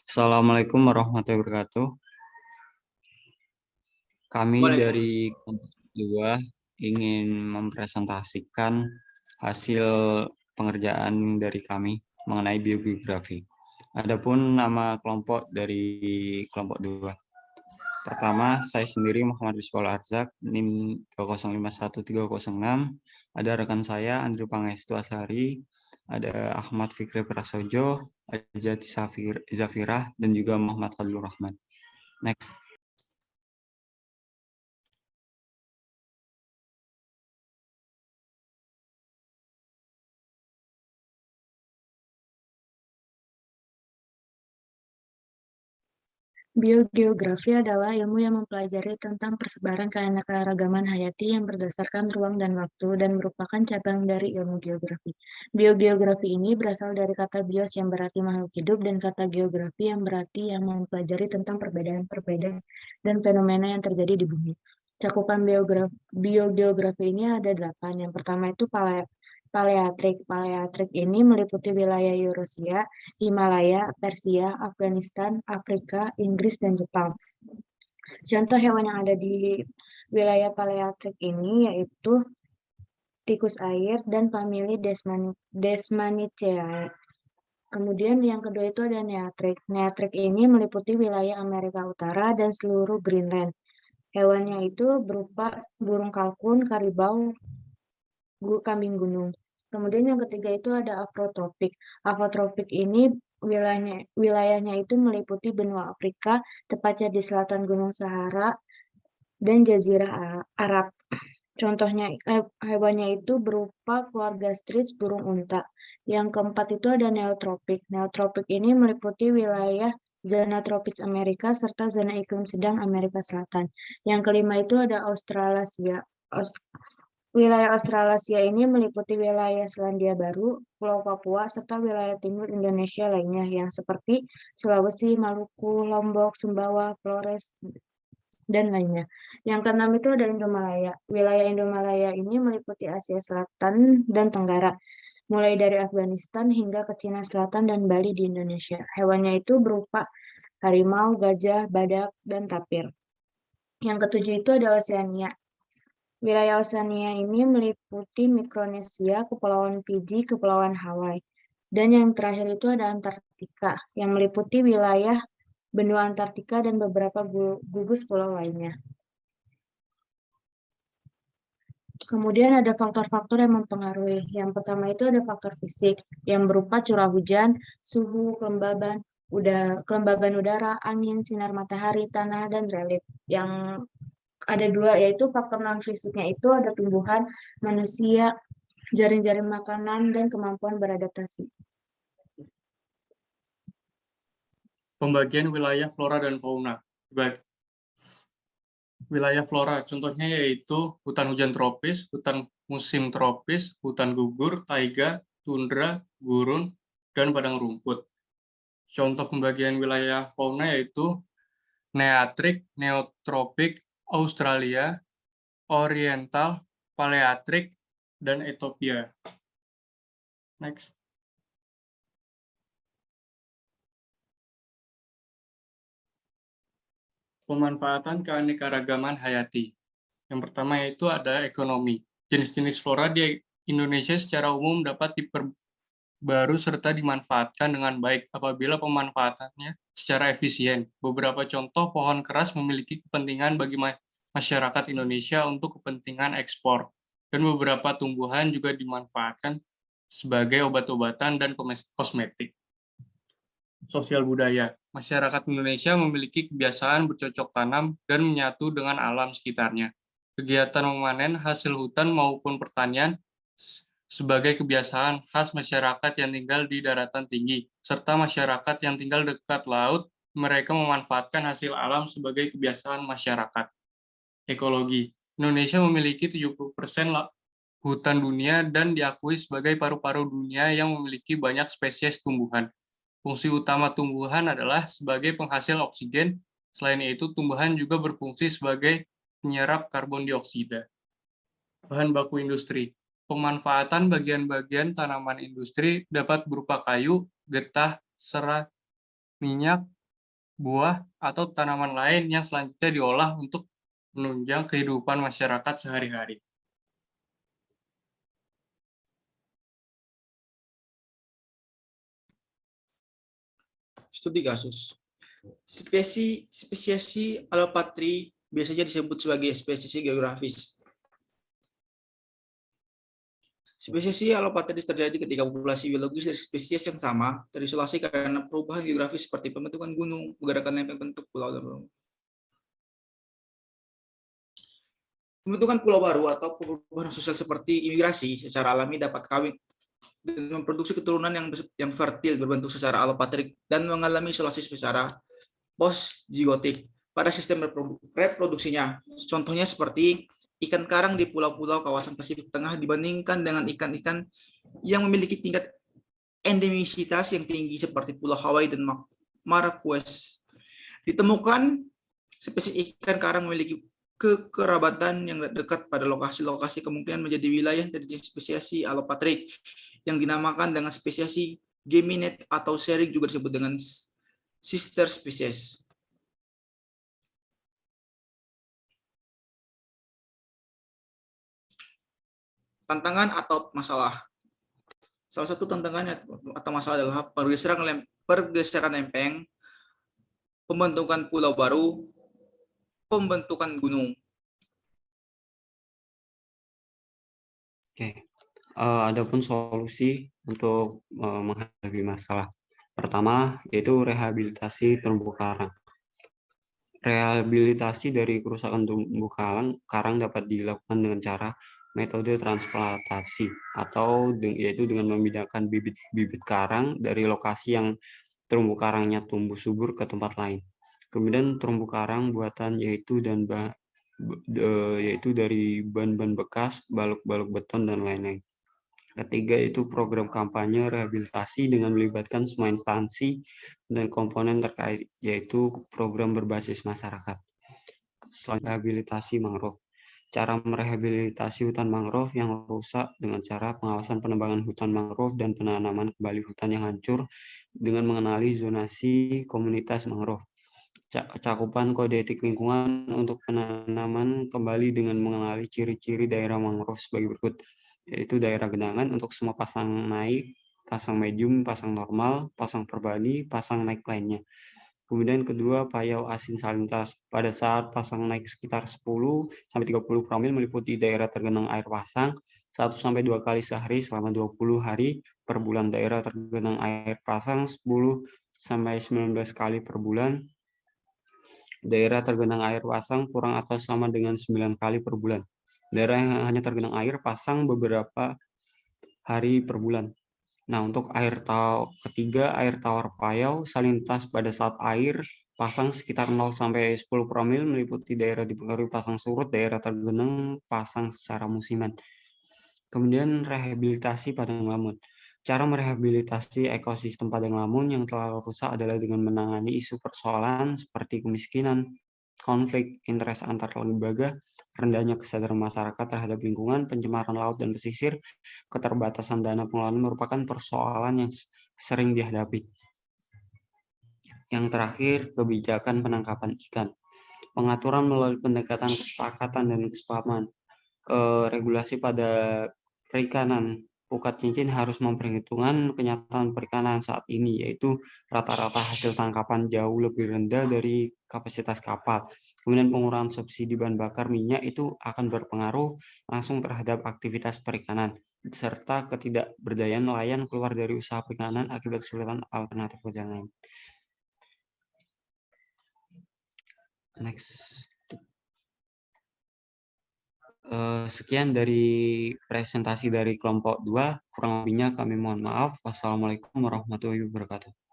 Assalamualaikum warahmatullahi wabarakatuh. Kami dari kelompok 2 ingin mempresentasikan hasil pengerjaan dari kami mengenai biogeografi. Adapun nama kelompok dari kelompok 2. Pertama, saya sendiri Muhammad Biswal Arzak, NIM 2051306. Ada rekan saya Andri Pangestu Asari, ada Ahmad Fikri Prasojo, Ajati Zafirah, dan juga Muhammad Khalilur Rahman. Next. Biogeografi adalah ilmu yang mempelajari tentang persebaran keanekaragaman hayati yang berdasarkan ruang dan waktu dan merupakan cabang dari ilmu geografi. Biogeografi ini berasal dari kata bios yang berarti makhluk hidup dan kata geografi yang berarti yang mempelajari tentang perbedaan-perbedaan dan fenomena yang terjadi di bumi. Cakupan biogeografi ini ada 8. Yang pertama itu Palearktik. Palearktik ini meliputi wilayah Eurasia, Himalaya, Persia, Afghanistan, Afrika, Inggris, dan Jepang. Contoh hewan yang ada di wilayah Palearktik ini yaitu tikus air dan famili Desmanidae. Kemudian yang kedua itu ada Nearktik. Nearktik ini meliputi wilayah Amerika Utara dan seluruh Greenland. Hewannya itu berupa burung kalkun, karibau, kambing gunung. Kemudian yang ketiga itu ada Afrotropik. Afrotropik ini wilayahnya itu meliputi benua Afrika, tepatnya di selatan Gunung Sahara dan Jazirah Arab. Contohnya hewannya itu berupa keluarga strix burung unta. Yang keempat itu ada Neotropik. Neotropik ini meliputi wilayah zona tropis Amerika serta zona iklim sedang Amerika Selatan. Yang kelima itu ada Australasia. Wilayah Australasia ini meliputi wilayah Selandia Baru, Pulau Papua, serta wilayah timur Indonesia lainnya yang seperti Sulawesi, Maluku, Lombok, Sumbawa, Flores, dan lainnya. Yang keenam itu ada Indomalaya. Wilayah Indomalaya ini meliputi Asia Selatan dan Tenggara, mulai dari Afghanistan hingga ke Cina Selatan dan Bali di Indonesia. Hewannya itu berupa harimau, gajah, badak, dan tapir. Yang ketujuh itu ada Oseania. Wilayah Oseania ini meliputi Mikronesia, Kepulauan Fiji, Kepulauan Hawaii. Dan yang terakhir itu ada Antartika, yang meliputi wilayah benua Antartika dan beberapa gugus pulau lainnya. Kemudian ada faktor-faktor yang mempengaruhi. Yang pertama itu ada faktor fisik, yang berupa curah hujan, suhu, kelembaban udara, angin, sinar matahari, tanah, dan relief. Yang ada 2, yaitu faktor non-fisiknya itu ada tumbuhan, manusia, jaring-jaring makanan, dan kemampuan beradaptasi. Pembagian wilayah flora dan fauna. Wilayah flora, contohnya yaitu hutan hujan tropis, hutan musim tropis, hutan gugur, taiga, tundra, gurun, dan padang rumput. Contoh pembagian wilayah fauna yaitu Nearktik, Neotropik, Australia, Oriental, Palearktik, dan Ethiopia. Next. Pemanfaatan keanekaragaman hayati. Yang pertama yaitu ada ekonomi. Jenis-jenis flora di Indonesia secara umum dapat diperbarui serta dimanfaatkan dengan baik apabila pemanfaatannya secara efisien. Beberapa contoh pohon keras memiliki kepentingan bagi masyarakat Indonesia untuk kepentingan ekspor, dan beberapa tumbuhan juga dimanfaatkan sebagai obat-obatan dan kosmetik. Sosial budaya. Masyarakat Indonesia memiliki kebiasaan bercocok tanam dan menyatu dengan alam sekitarnya. Kegiatan memanen hasil hutan maupun pertanian sebagai kebiasaan khas masyarakat yang tinggal di daratan tinggi, serta masyarakat yang tinggal dekat laut, mereka memanfaatkan hasil alam sebagai kebiasaan masyarakat. Ekologi. Indonesia memiliki 70% hutan dunia dan diakui sebagai paru-paru dunia yang memiliki banyak spesies tumbuhan. Fungsi utama tumbuhan adalah sebagai penghasil oksigen. Selain itu, tumbuhan juga berfungsi sebagai penyerap karbon dioksida. Bahan baku industri. Pemanfaatan bagian-bagian tanaman industri dapat berupa kayu, getah, serat, minyak, buah, atau tanaman lain yang selanjutnya diolah untuk menunjang kehidupan masyarakat sehari-hari. Studi kasus. Spesiasi Alopatri biasanya disebut sebagai spesies geografis. Spesiasi Alopatri terjadi ketika populasi biologis dari spesies yang sama terisolasi karena perubahan geografis seperti pembentukan gunung, pergerakan lempeng bentuk pulau, dan pembentukan pulau baru atau perubahan sosial seperti imigrasi secara alami dapat kawin dan memproduksi keturunan yang fertil berbentuk secara alopatrik dan mengalami isolasi secara post-zigotik pada sistem reproduksinya. Contohnya seperti ikan karang di pulau-pulau kawasan Pasifik Tengah dibandingkan dengan ikan-ikan yang memiliki tingkat endemisitas yang tinggi seperti Pulau Hawaii dan Marquesas. Ditemukan spesies ikan karang memiliki kekerabatan yang dekat pada lokasi-lokasi kemungkinan menjadi wilayah dari spesies alopatrik yang dinamakan dengan spesies geminate atau serik juga disebut dengan sister species. Tantangan atau masalah. Salah satu tantangan atau masalah adalah pergeseran lempeng, pembentukan pulau baru, pembentukan gunung. Oke, adapun solusi untuk menghadapi masalah. Pertama, yaitu rehabilitasi terumbu karang. Rehabilitasi dari kerusakan terumbu karang dapat dilakukan dengan cara metode transplantasi atau yaitu dengan memindahkan bibit-bibit karang dari lokasi yang terumbu karangnya tumbuh subur ke tempat lain. Kemudian terumbu karang buatan yaitu dari ban-ban bekas, balok-balok beton dan lain-lain. Ketiga itu program kampanye rehabilitasi dengan melibatkan semua instansi dan komponen terkait, yaitu program berbasis masyarakat. Selanjutnya rehabilitasi mangrove. Cara merehabilitasi hutan mangrove yang rusak dengan cara pengawasan penebangan hutan mangrove dan penanaman kembali hutan yang hancur dengan mengenali zonasi komunitas mangrove. Cakupan kode etik lingkungan untuk penanaman kembali dengan mengenali ciri-ciri daerah mangrove sebagai berikut, yaitu daerah genangan untuk semua pasang naik, pasang medium, pasang normal, pasang perbani, pasang naik lainnya. Kemudian kedua, payau asin salintas. Pada saat pasang naik sekitar 10-30 promil meliputi daerah tergenang air pasang 1-2 kali sehari selama 20 hari per bulan. Daerah tergenang air pasang 10-19 kali per bulan. Daerah tergenang air pasang kurang atau sama dengan 9 kali per bulan. Daerah yang hanya tergenang air pasang beberapa hari per bulan. Nah, untuk ketiga, air tawar payau salintas pada saat air pasang sekitar 0-10 promil meliputi daerah dipengaruhi pasang surut, daerah tergenang pasang secara musiman. Kemudian rehabilitasi padang lamun. Cara merehabilitasi ekosistem padang lamun yang telah rusak adalah dengan menangani isu persoalan seperti kemiskinan, konflik interest antar lembaga, rendahnya kesadaran masyarakat terhadap lingkungan, pencemaran laut dan pesisir, keterbatasan dana pengelolaan merupakan persoalan yang sering dihadapi. Yang terakhir, kebijakan penangkapan ikan. Pengaturan melalui pendekatan kesepakatan dan kesepahaman. Regulasi pada perikanan. Pukat cincin harus memperhitungkan kenyataan perikanan saat ini, yaitu rata-rata hasil tangkapan jauh lebih rendah dari kapasitas kapal. Kemudian pengurangan subsidi bahan bakar minyak itu akan berpengaruh langsung terhadap aktivitas perikanan, serta ketidakberdayaan nelayan keluar dari usaha perikanan akibat kesulitan alternatif kerja lain. Next. Sekian dari presentasi dari kelompok 2. Kurang lebihnya kami mohon maaf. Wassalamualaikum warahmatullahi wabarakatuh.